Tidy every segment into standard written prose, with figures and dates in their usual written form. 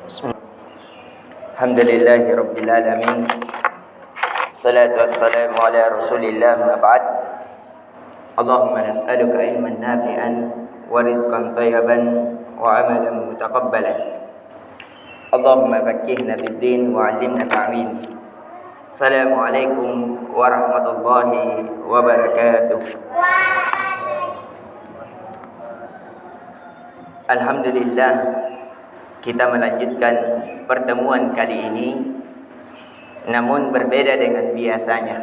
Bismillah. Alhamdulillahi Rabbil Alamin. Salatu wassalamu ala Rasulillah ma ba'd. Allahumma nas'aluka ilman nafi'an wa rizqan thayyiban wa amalan mutaqabbalan. Allahumma faqqihna fid din wa 'allimna ta'wil. Assalamualaikum warahmatullahi wabarakatuh. Alhamdulillah, kita melanjutkan pertemuan kali ini, namun berbeda dengan biasanya.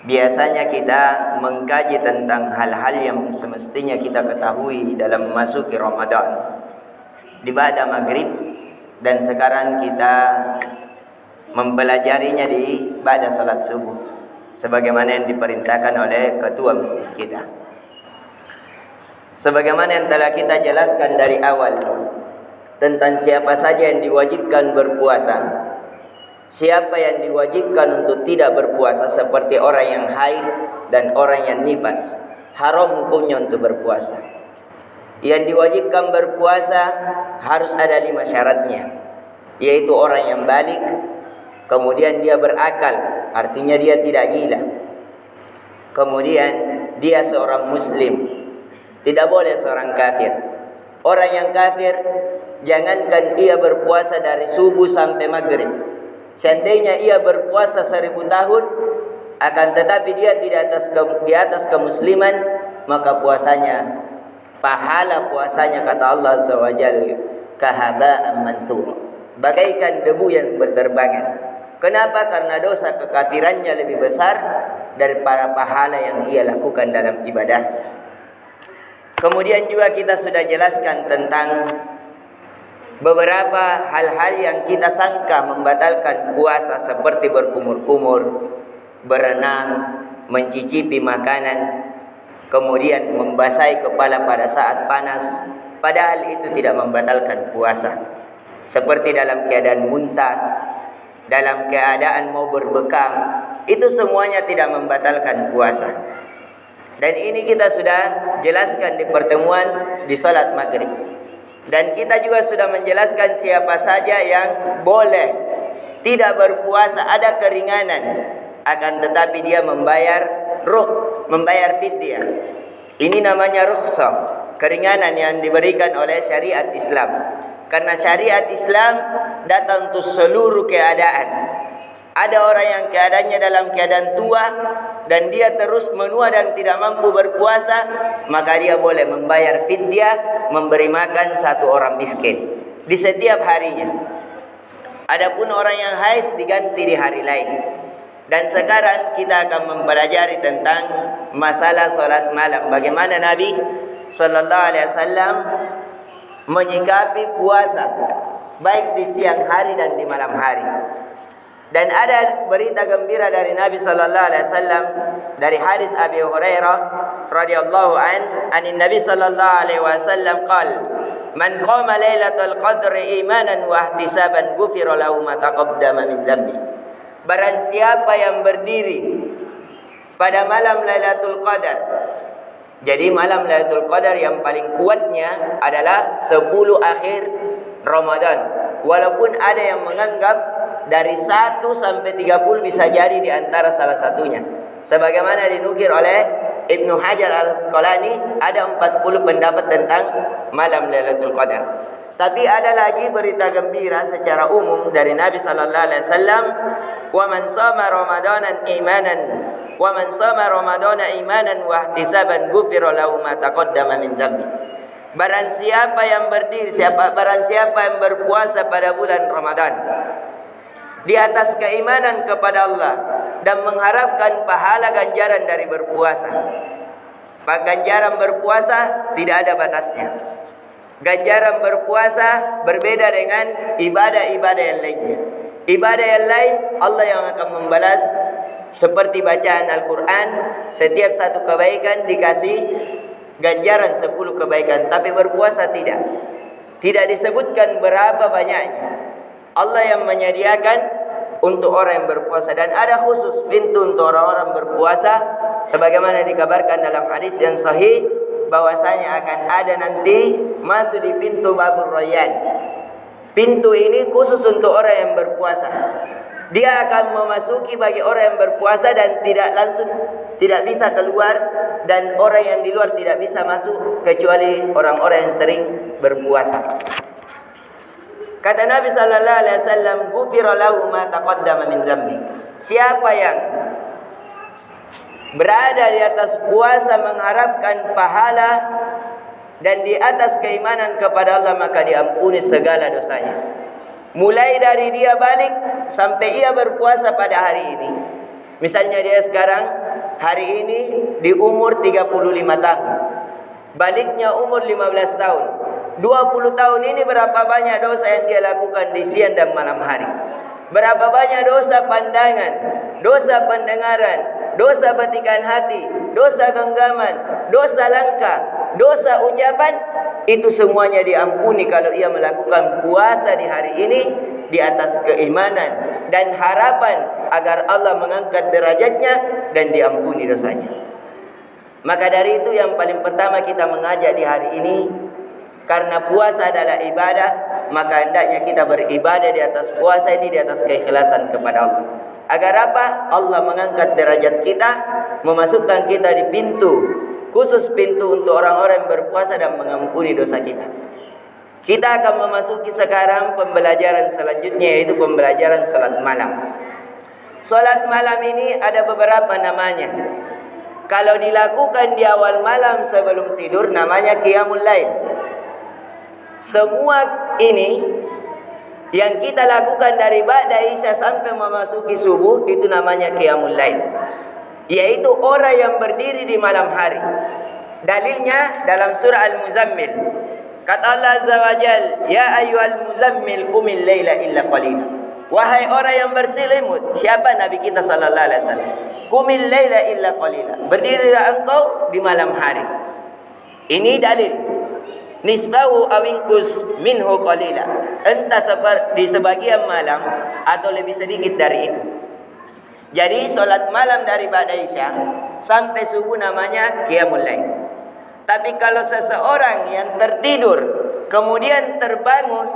Biasanya kita mengkaji tentang hal-hal yang semestinya kita ketahui dalam memasuki Ramadan di ba'da maghrib, dan sekarang kita mempelajarinya di ba'da salat subuh sebagaimana yang diperintahkan oleh ketua masjid kita. Sebagaimana yang telah kita jelaskan dari awal tentang siapa saja yang diwajibkan berpuasa, siapa yang diwajibkan untuk tidak berpuasa, seperti orang yang haid dan orang yang nifas, haram hukumnya untuk berpuasa. Yang diwajibkan berpuasa harus ada 5 syaratnya, yaitu orang yang balik, kemudian dia berakal, artinya dia tidak gila, kemudian dia seorang muslim, tidak boleh seorang kafir. Orang yang kafir, jangankan ia berpuasa dari subuh sampai maghrib, seandainya ia berpuasa 1000 tahun, akan tetapi dia tidak di atas kemusliman, maka puasanya, pahala puasanya, kata Allah Azza wa Jalla, kahaba'an manthura, bagaikan debu yang berterbangan. Kenapa? Karena dosa kekafirannya lebih besar daripada pahala yang ia lakukan dalam ibadah. Kemudian juga kita sudah jelaskan tentang beberapa hal-hal yang kita sangka membatalkan puasa, seperti berkumur-kumur, berenang, mencicipi makanan, kemudian membasahi kepala pada saat panas, padahal itu tidak membatalkan puasa. Seperti dalam keadaan muntah, dalam keadaan mau berbekam, itu semuanya tidak membatalkan puasa. Dan ini kita sudah jelaskan di pertemuan di salat maghrib. Dan kita juga sudah menjelaskan siapa saja yang boleh tidak berpuasa, ada keringanan, akan tetapi dia membayar fidyah. Ini namanya rukhsah, keringanan yang diberikan oleh syariat Islam. Karena syariat Islam datang untuk seluruh keadaan. Ada orang yang keadaannya dalam keadaan tua dan dia terus menua dan tidak mampu berpuasa, maka dia boleh membayar fidyah, memberi makan 1 orang miskin di setiap harinya. Adapun orang yang haid diganti di hari lain. Dan sekarang kita akan mempelajari tentang masalah salat malam. Bagaimana Nabi sallallahu alaihi wasallam menyikapi puasa, baik di siang hari dan di malam hari. Dan ada berita gembira dari Nabi sallallahu alaihi wasallam dari hadis Abi Hurairah radhiyallahu anin Nabi sallallahu alaihi wasallam qala, man qama lailatul qadri imanan wa ihtisaban ghufira lahu ma taqaddama min dhanbi. Barang siapa yang berdiri pada malam Lailatul Qadar. Jadi malam Lailatul Qadar yang paling kuatnya adalah 10 akhir Ramadan. Walaupun ada yang menganggap dari 1 sampai 30 bisa jadi di antara salah satunya. Sebagaimana dinukir oleh Ibnu Hajar Al-Asqalani, ada 40 pendapat tentang malam Lailatul Qadar. Tapi ada lagi berita gembira secara umum dari Nabi sallallahu alaihi wasallam, "Wa man shama ramadanan imanan wa man shama ramadana imanan wa ihtisaban ghufira lahu ma taqaddama min dhanbi." Barang siapa yang berpuasa pada bulan Ramadan di atas keimanan kepada Allah dan mengharapkan pahala ganjaran dari berpuasa. Ganjaran berpuasa tidak ada batasnya. Ganjaran berpuasa berbeda dengan ibadah-ibadah yang lainnya. Ibadah yang lain Allah yang akan membalas, seperti bacaan Al-Quran, setiap 1 kebaikan dikasih ganjaran 10 kebaikan. Tapi berpuasa tidak. Tidak disebutkan berapa banyaknya. Allah yang menyediakan untuk orang yang berpuasa. Dan ada khusus pintu untuk orang-orang berpuasa, sebagaimana dikabarkan dalam hadis yang sahih, bahwasanya akan ada nanti masuk di pintu Babur Rayyan. Pintu ini khusus untuk orang yang berpuasa. Dia akan memasuki bagi orang yang berpuasa dan tidak bisa keluar, dan orang yang di luar tidak bisa masuk kecuali orang-orang yang sering berpuasa. Kata Nabi sallallahu alaihi wasallam, "Ghufira lahu ma taqaddama min dzambi." Siapa yang berada di atas puasa mengharapkan pahala dan di atas keimanan kepada Allah, maka diampuni segala dosanya. Mulai dari dia balik sampai ia berpuasa pada hari ini. Misalnya dia sekarang hari ini di umur 35 tahun. Baliknya umur 15 tahun. 20 tahun ini berapa banyak dosa yang dia lakukan di siang dan malam hari. Berapa banyak dosa pandangan, dosa pendengaran, dosa betikan hati, dosa genggaman, dosa langkah, dosa ucapan. Itu semuanya diampuni kalau ia melakukan puasa di hari ini di atas keimanan dan harapan agar Allah mengangkat derajatnya dan diampuni dosanya. Maka dari itu yang paling pertama kita mengajak di hari ini, karena puasa adalah ibadah, maka hendaknya kita beribadah di atas puasa ini, di atas keikhlasan kepada Allah. Agar apa? Allah mengangkat derajat kita, memasukkan kita di pintu, khusus pintu untuk orang-orang yang berpuasa dan mengampuni dosa kita. Kita akan memasuki sekarang pembelajaran selanjutnya, yaitu pembelajaran salat malam. Salat malam ini ada beberapa namanya. Kalau dilakukan di awal malam sebelum tidur namanya qiyamul lail. Semua ini yang kita lakukan dari ba'da isya sampai memasuki subuh itu namanya qiyamul lail, yaitu orang yang berdiri di malam hari. Dalilnya dalam surah Al-Muzammil. Kata Allah Azza wa Jal, "Ya ayyuhal muzammil qumil laila illa qalila." Wahai orang yang berselimut, siapa Nabi kita sallallahu alaihi wasallam? Qumil laila illa qalila. Berdirilah engkau di malam hari. Ini dalil. Nisbahu awinkus minhu qalila. Entah di sebagian malam atau lebih sedikit dari itu. Jadi solat malam dari ba'da isya sampai subuh namanya qiyamul lail. Tapi kalau seseorang yang tertidur kemudian terbangun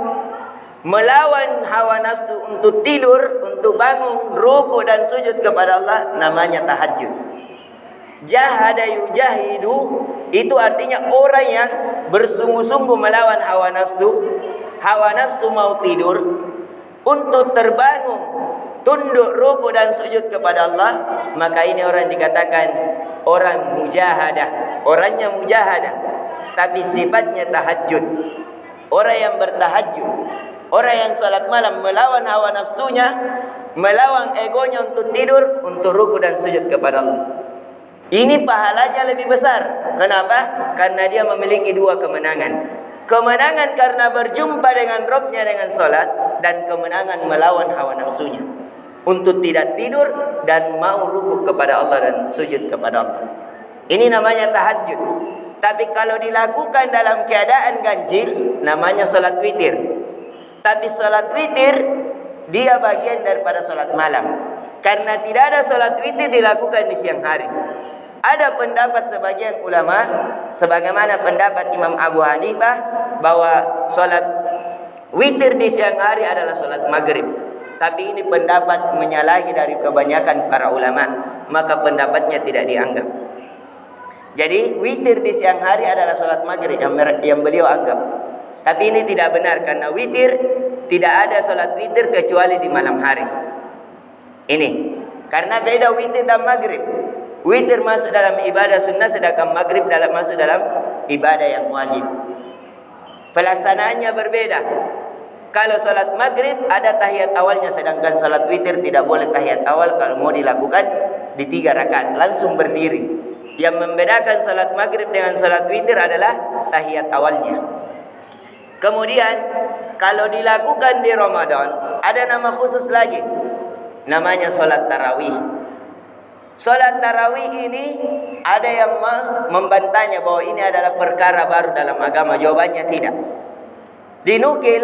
melawan hawa nafsu untuk tidur, untuk bangun, ruku dan sujud kepada Allah, namanya tahajud. Jahada yujahidu itu artinya orang yang bersungguh-sungguh melawan hawa nafsu. Hawa nafsu mau tidur untuk terbangun, tunduk, ruku dan sujud kepada Allah, maka ini orang dikatakan orang mujahadah. Orangnya mujahadah, tapi sifatnya tahajud. Orang yang bertahajud, orang yang salat malam melawan hawa nafsunya, melawan egonya untuk tidur, untuk ruku dan sujud kepada Allah. Ini pahalanya lebih besar. Kenapa? Karena dia memiliki dua kemenangan. Kemenangan karena berjumpa dengan Rabbnya dengan salat, dan kemenangan melawan hawa nafsunya untuk tidak tidur dan mau rukuk kepada Allah dan sujud kepada Allah. Ini namanya tahajud. Tapi kalau dilakukan dalam keadaan ganjil, namanya salat witir. Tapi salat witir dia bagian daripada salat malam, karena tidak ada salat witir dilakukan di siang hari. Ada pendapat sebagian ulama, sebagaimana pendapat Imam Abu Hanifah, bahwa salat witir di siang hari adalah salat maghrib. Tapi ini pendapat menyalahi dari kebanyakan para ulama, maka pendapatnya tidak dianggap. Jadi witir di siang hari adalah salat maghrib yang beliau anggap. Tapi ini tidak benar, karena witir tidak ada salat witir kecuali di malam hari. Ini karena beda witir dan maghrib. Witir masuk dalam ibadah sunnah, sedangkan maghrib masuk dalam ibadah yang wajib. Pelaksanaannya berbeda. Kalau salat maghrib ada tahiyat awalnya, sedangkan salat witir tidak boleh tahiyat awal. Kalau mau dilakukan di 3 rakaat langsung berdiri. Yang membedakan salat maghrib dengan salat witir adalah tahiyat awalnya. Kemudian kalau dilakukan di Ramadan ada nama khusus lagi, namanya salat tarawih. Salat tarawih ini ada yang membantahnya bahwa ini adalah perkara baru dalam agama. Jawabannya tidak. Dinukil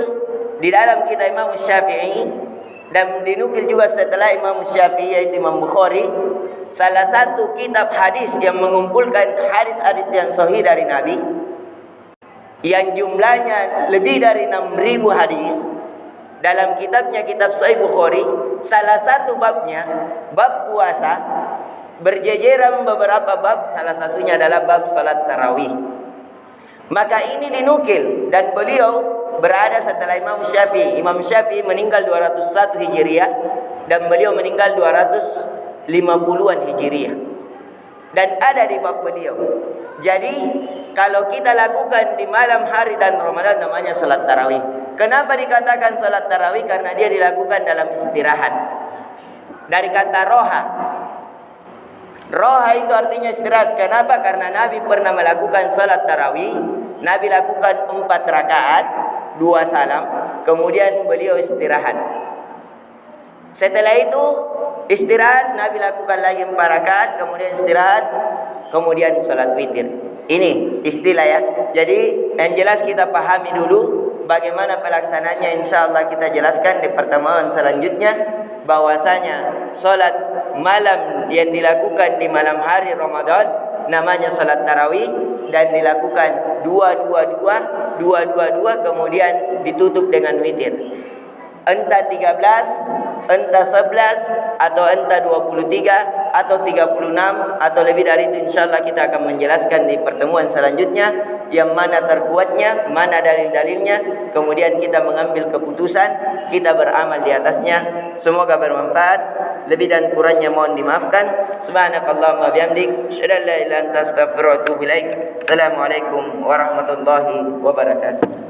di dalam kitab Imam Syafi'i dan dinukil juga setelah Imam Syafi'i, yaitu Imam Bukhari, salah satu kitab hadis yang mengumpulkan hadis-hadis yang sahih dari Nabi, yang jumlahnya lebih dari 6.000 hadis. dalam kitabnya, kitab Sahih Bukhari, salah satu babnya, bab puasa, berjejeran beberapa bab, salah satunya adalah bab salat tarawih. Maka ini dinukil dan beliau berada setelah Imam Syafi'i. Imam Syafi'i meninggal 201 Hijriah dan beliau meninggal 250-an Hijriah. Dan ada di bab beliau. Jadi kalau kita lakukan di malam hari dan Ramadan namanya salat tarawih. Kenapa dikatakan salat tarawih? Karena dia dilakukan dalam istirahat. Dari kata roha. Roha itu artinya istirahat. Kenapa? Karena Nabi pernah melakukan salat tarawih. Nabi lakukan 4 rakaat, 2 salam, kemudian beliau istirahat. Setelah itu istirahat, Nabi lakukan lagi 4 rakaat, kemudian istirahat, kemudian salat witir. Ini istilah ya. Jadi yang jelas kita pahami dulu bagaimana pelaksanaannya, insyaallah kita jelaskan di pertemuan selanjutnya, bahwasanya salat malam yang dilakukan di malam hari Ramadan namanya salat tarawih dan dilakukan 222 kemudian ditutup dengan witir. Entah 13, entah 11, atau entah 23, atau 36, atau lebih dari itu, insyaallah kita akan menjelaskan di pertemuan selanjutnya yang mana terkuatnya, mana dalil-dalilnya, kemudian kita mengambil keputusan, kita beramal di atasnya. Semoga bermanfaat. Lebih dan kurangnya mohon dimaafkan. Subhanakallahumma bihamdik, asyhadu an la ilaha illa anta, astaghfiruka wa atubu ilaik. Assalamualaikum warahmatullahi wabarakatuh.